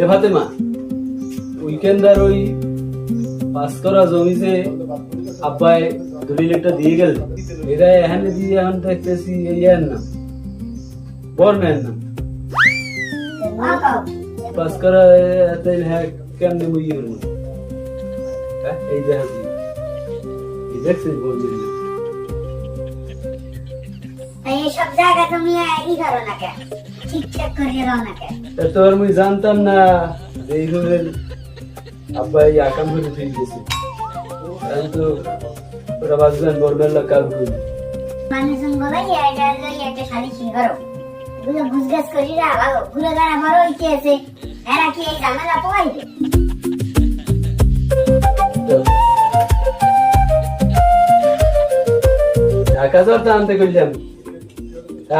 এ ফাতেমা, উইকেন্ডার ওই 5 করা জমিতে আব্বাই দলিল একটা দিয়ে গেল, এরা এখানে দিয়ে এখন দেখতেছি এই আর না বর্ণের না 5 করা এতে হ্যাঁ কেমনে মুই করবো এই দেখা এই দেখছিস বর্ণের না এইসব জায়গা তুমি ই করো না কেন, ঠিকঠাক করে দাও না কেন? তোর মুই জানতাম না এইভাবে আব্বাই আকাম করে ফেল গেছে, কিন্তু ওরা বাজবেন বর্ণের কাজ করি মানুষজন বলে একটা শাড়ি কি করো, এগুলো গুজগাছ করি রা ভালো ঘুরে গাড়া মারো ইচ্ছে আছে, এরা কি এই ঝামেলা পোয়াইবে? ঢাকা জ্বর তো আনতে করলাম,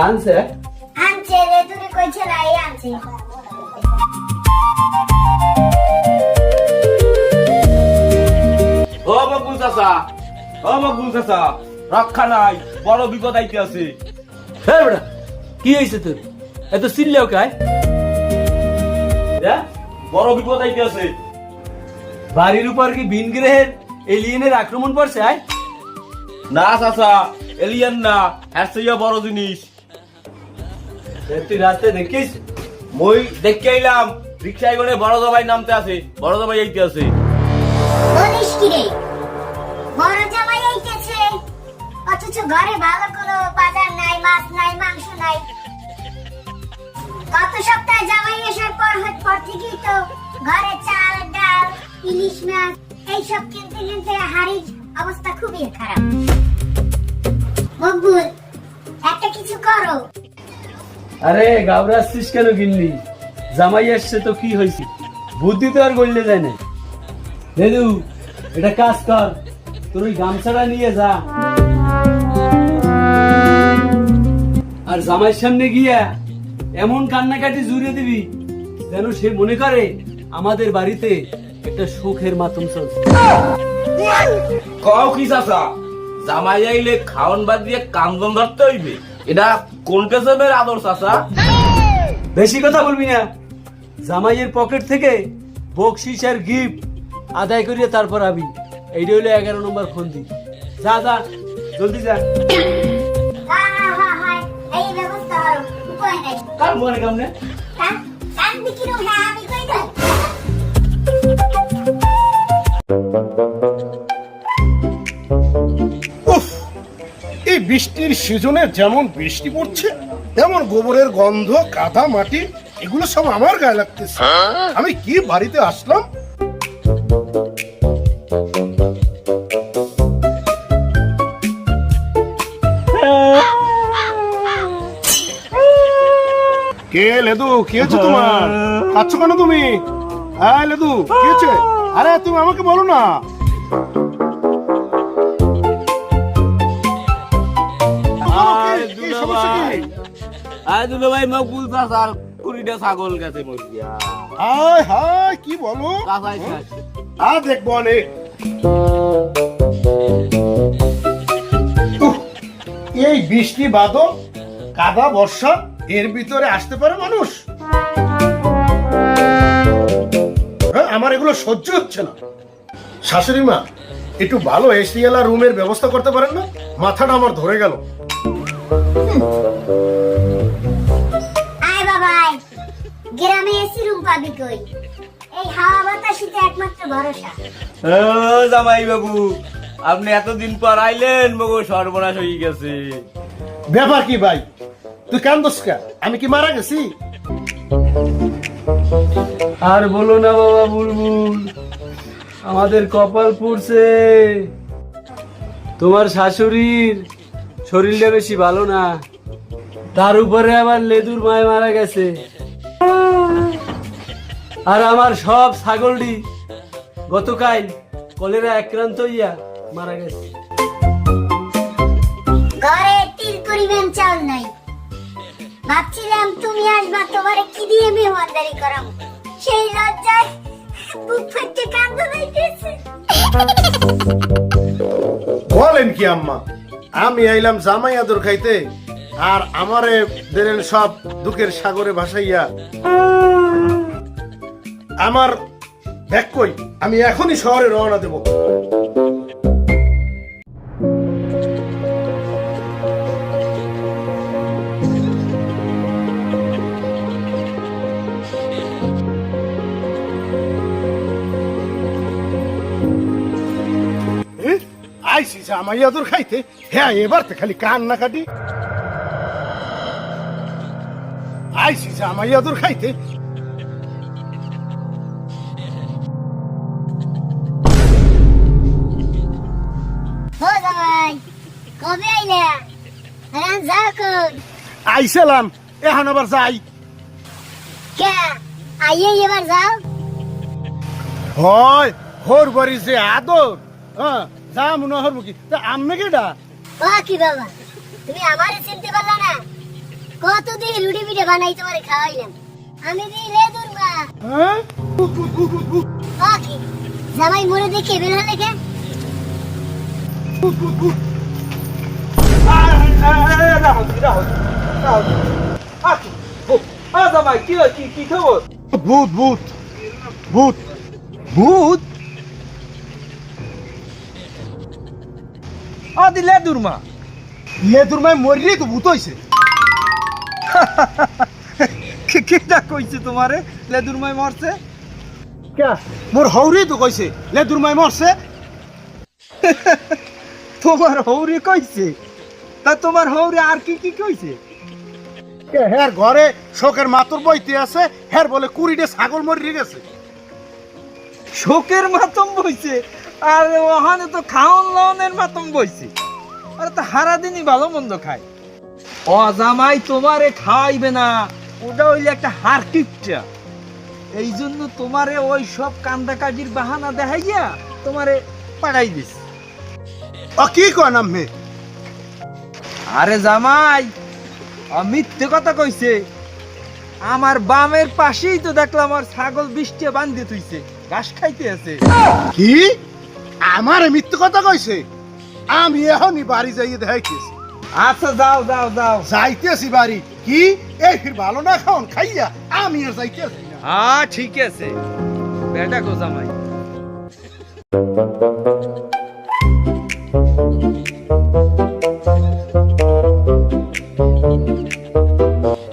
আনছে আনছে রে তুই কইছে না এই আনছে। ও মকবুল চাচা, ও মকবুল চাচা, রক্ষা নাই, বড় বিপদ আইতে আছে। হ্যাঁ বেটা, কি হয়েছে তোর এত চিল্লাও কায়? বড় বিপদ আইতে আছে। বাড়ির উপর কি ভিন গ্রহের এলিয়েনের আক্রমণ পড়ছে? আয় না চাচা, এলিয়েন না, হ্যাঁ বড় জিনিস। তুই রাস্তায় দেখিস? মই দেখে আইলাম, রিক্সায় করে বড় জামাই নামতে আছে, বড় জামাই আইতে আছে। বলিস কি রে, বড় জামাই আইতেছে অথচ ঘরে ভালো কোনো বাজার নাই, মাছ নাই, মাংস নাই। গত সপ্তাহে জামাই আসার পর থেকেই তো ঘরে চাল ডাল ইলিশ মাছ এইসব কিনতে কিনতে হাড়ির অবস্থা খুবই খারাপ। মকবুল, একটা কিছু করো। আরে গাবরাচ্ছিস কেন গিন্নি? জামাই আসছে তো কি হয়েছে, বুদ্ধি তো আর গড়লে যায় না। দেদু এটা কাজ কর, তোর ওই গামছাটা নিয়ে যা, আর জামাইয়ের সামনে গিয়া এমন কান্নাকাটি জুড়ে দিবি যেন সে মনে করে আমাদের বাড়িতে একটা সুখের মাতম চলছে। কও কি চাচা, জামাই আইলে খাওয়ান বাদ দিয়ে কামদম ধরতে হইবে? এটা কোন কেসবের আদর চাচা? বেশি কথা বলবি না, জামাইয়ের পকেট থেকে বকশিস আর গিফট আদায় করিয়ে তারপর আবি। এইটা হইলো 11 নম্বর ফন্দি। যা যা জলদি যা। এই ব্যবস্থা করো, উপায় নাই। কার মনে কামনে কান বিকিরো হ্যাঁ আমি কই দাও। উফ, এই বৃষ্টির সিজনে যেমন বৃষ্টি পড়ছে তেমন গোবরের গন্ধ, কাদা মাটি এগুলো সব আমার গায়ে লাগতেছে। আমি কি বাড়িতে আসলাম? কে লেদু, কি হয়েছে তোমার? কাচ্ছ কেন তুমি? হ্যাঁ লেদু, কি হয়েছে? আরে তুমি আমাকে বলো না। ভাই মকবুল চাচার 20টা ছাগল গেছে মরিয়া। হায় হায়, কি বলো? চাচাই শেষ। দেখবো অনেক। এই বৃষ্টি বাদল কাদা বর্ষা এর ভিতরে আসতে পারে মানুষ? আমার এগুলো সহ্য হচ্ছে না। শাশুড়ি মা, একটু ভালো এসিওয়ালা রুমের ব্যবস্থা করতে পারেন না? মাথাটা আমার ধরে গেল। আয় বাবা আয়, গ্রামে এসি রুম পাবি কই? এই হাওয়া বাতাসিতে একমাত্র ভরসা। জামাই বাবু, আপনি এতদিন পর আইলেন, মগো সর্বনাশ হয়ে গেছে। ব্যাপার কি ভাই, তুই কান্দোস কে? আমি কি মারা গেছি? আর বলো না বাবা বুলবুল, আমাদের কপাল পুড়ছে। তোমার শাশুড়ির শরীরটা বেশি ভালো না, তার উপরে আবার লেদুর মায় মারা গেছে, আর আমার সব ছাগলটি গতকাল কলেরা আক্রান্ত হইয়া মারা গেছে। ঘরে তিল পরিমাণ চাল নাই, ভাবছিলাম তুমি আসবা, তোমারে কি দিয়ে মেহমানদারি করাম, সেই লজ্জায় বুক ফাটতে কান্দ নাইতেছে। বলেন কি আম্মা, আমি আইলাম জামাই আদর খাইতে, আর আমারে দেরেন সব দুঃখের সাগরে ভাসাইয়া। আমার ব্যাগ কই? আমি এখনই শহরে রওনা দেব। আইসি জামাইয়া তোর খাইতে, হ্যাঁ এবার তো খালি কান্না কাটি। আইসি জামাইয়া তোর খাইতে। ও জামাই কবে আইলা? রান যাও কোন? আইসালাম, এখন আবার যাই। কে আইয়ে এবার যাও? হয় হোর বাড়ি যে আদর, হ্যাঁ যা মনে হবো কি আমি কেডা? ও কি বাবা, তুমি আমারে চিনতে পারলা না? কতদিন রুটি পিঠে বানাই তোমারে খাওয়াইলাম, আমি দিলে দুর্গা। হ্যাঁ ও কি জামাই মরে দেখে বের হলে কে? জামাই কি হয়? কি খবর? ভূত ভূত ভূত ভূত? দিলে দুর্মা লেদুর মাই মরিলেই তো ভূত হইছে। কেটা কইছে তোমারে লেদুর মাই মরছে? কে? মোর হৌরি তো কইছে লেদুর মাই মরছে। তোমার হৌরি কইছে? তা তোমার হৌরি আর কি কি কইছে? হ্যার ঘরে শোকের মাতর বইতে আছে, হ্যার বলে 20টা ছাগল মরে গেছে। শোকের মাতম বইছে? আর ওখানে তো খাওন লওনের মাতম বইছে। আরে তো সারাদিনই ভালো মন্দ খায়। ও জামাই তোমারে খাওয়াইবে না, ওটা হইলে একটা হারকিপটা। এই জন্য তোমারে ওই সব কান্দা কাজির বাহানা দেখাইয়া তোমারে পাঠাই দিস। কি কয় নাম হে? আরে জামাই মিথ্যে কথা কইছে। আমার বামের পাশেই তো দেখলাম আর ছাগল বৃষ্টিয়া বান্ধে তুইছে, ঘাস খাইতে আছে। কি আমার মিথ্যে কথা কইছে? আমি এখনই বাড়ি যাইয়ে দেখাইতেছি। আচ্ছা যাও যাও যাও। যাইতেছি বাড়ি। কি এই ফির ভালো না খাওন খাইয়া আমি আর যাইতেছি না। হ্যাঁ ঠিক আছে বেটা গো জামাই।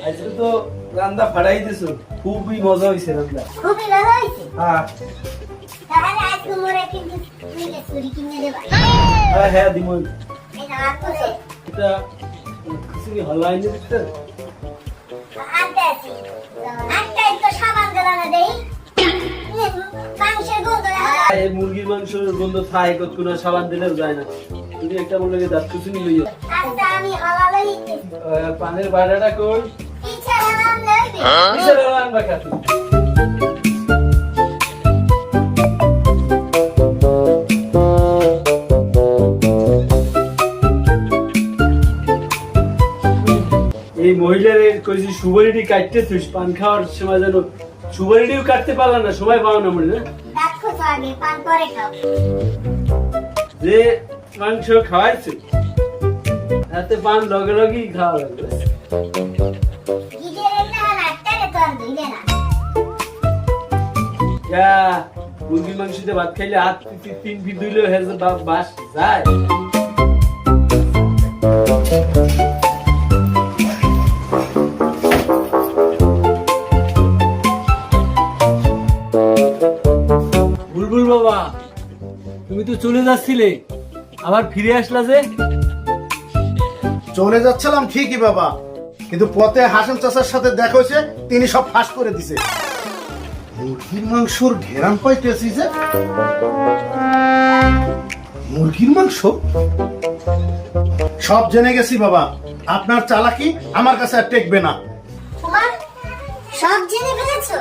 আজকে তো রান্না ফাড়াই দিছো, খুবই মজা হইছে রান্না। খুবই ভালো হয়েছে। হ্যাঁ তাহলে আজকে মোরে কিন্তু তুমি চুরি কিনে দেবা। হ্যাঁ হ্যাঁ দিমই। এই না আছে এটা কিছু কি হলাই নি দেখতে? আনতে আছি। আনতে তো সাবান গলানো দেই। মাংসের গন্ধ লাগে। এই মুরগির মাংসের গন্ধ থাই কতক্ষণ সাবান দিলেও যায় না। তুমি একটা বলে দাঁত কিছু নি লইও। আচ্ছা আমি হালালই পানের বাড়াটা কই? ইচ্ছা হালাল লইবে। কিসের রান্না বাকাতি? এই মহিলারে কইছি সুপারিটি কাটতে তুই পান খাওয়ার সময় যেন সুপারিটিও কাটতে পারলা না, সময় পাও না মনে না? দেখো তো আগে পান করে খাও। যে মাংস খাওয়াইছে তাতে পান লগে লগেই খাওয়া লাগবে। গিজের না রাখতে তো আর দিলে না। মুরগির মাংসতে ভাত খাইলে হাত 3 ফিট ধুইলেও হের বাস যায়। বুলবুল বাবা তুমি তো চলে যাচ্ছিলে, আবার ফিরে আসলা যে? চলে যাচ্ছিলাম ঠিকই বাবা, কিন্তু পথে হাসান চাচার সাথে দেখা হয়েছে, তিনি সব ফাঁস করে দিছে। মুরগির মাংসর ঘেরান পাইতেছি যে। মুরগির মাংস সব জেনে গেছি বাবা, আপনার চালাকি আমার কাছে আর টেকবে না। তোমার সব জেনে ফেলেছো?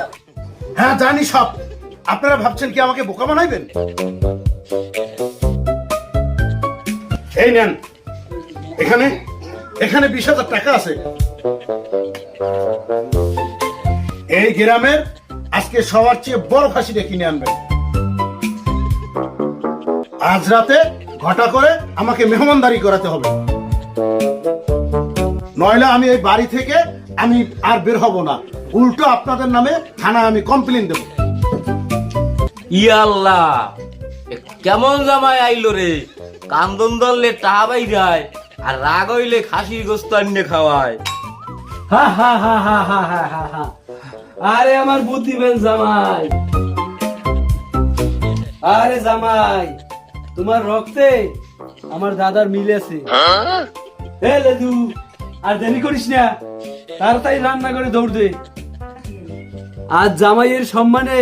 হ্যাঁ জানি সব। আপনারা ভাবছেন কি আমাকে বোকা বানাইবেন? এই নেন, এখানে এখানে 20,000 টাকা আছে। এই গ্রামের আজকে সবার চেয়ে বড় ফাঁসিটা কিনে আনবেন। আজ রাতে ঘটা করে আমাকে মেহমানদারি করাতে হবে, নইলে আমি এই বাড়ি থেকে আমি আর বের হব না। উল্টো আপনাদের নামে থানায় আমি কমপ্লেন দেব। ইয়াল্লাহ, এ কেমন জামাই আইলো রে? কান্দন ধরলে টাহা পাই যায়, আর রাগ হইলে খাসির গোস্ত আন্নে খাওয়ায়। হা হা হা হা হা হা হা হা। আরে আমার বুদ্ধিমান জামাই, আরে জামাই, তোমার রক্তে আমার দাদার মিল আছে। এ লেদু, আর দেরি করিস না, তাড়াতাড়ি রান্না করে দৌড় দে। আজ জামাইয়ের সম্মানে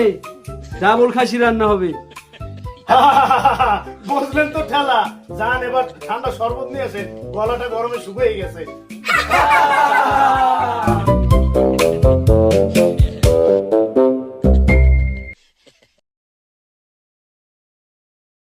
ডাবল খাসি রান্না হবে। বুঝলেন তো ঠেলা, যান এবার ঠান্ডা শরবত নিয়ে আসেন, গলাটা গরমে শুকিয়ে গেছে।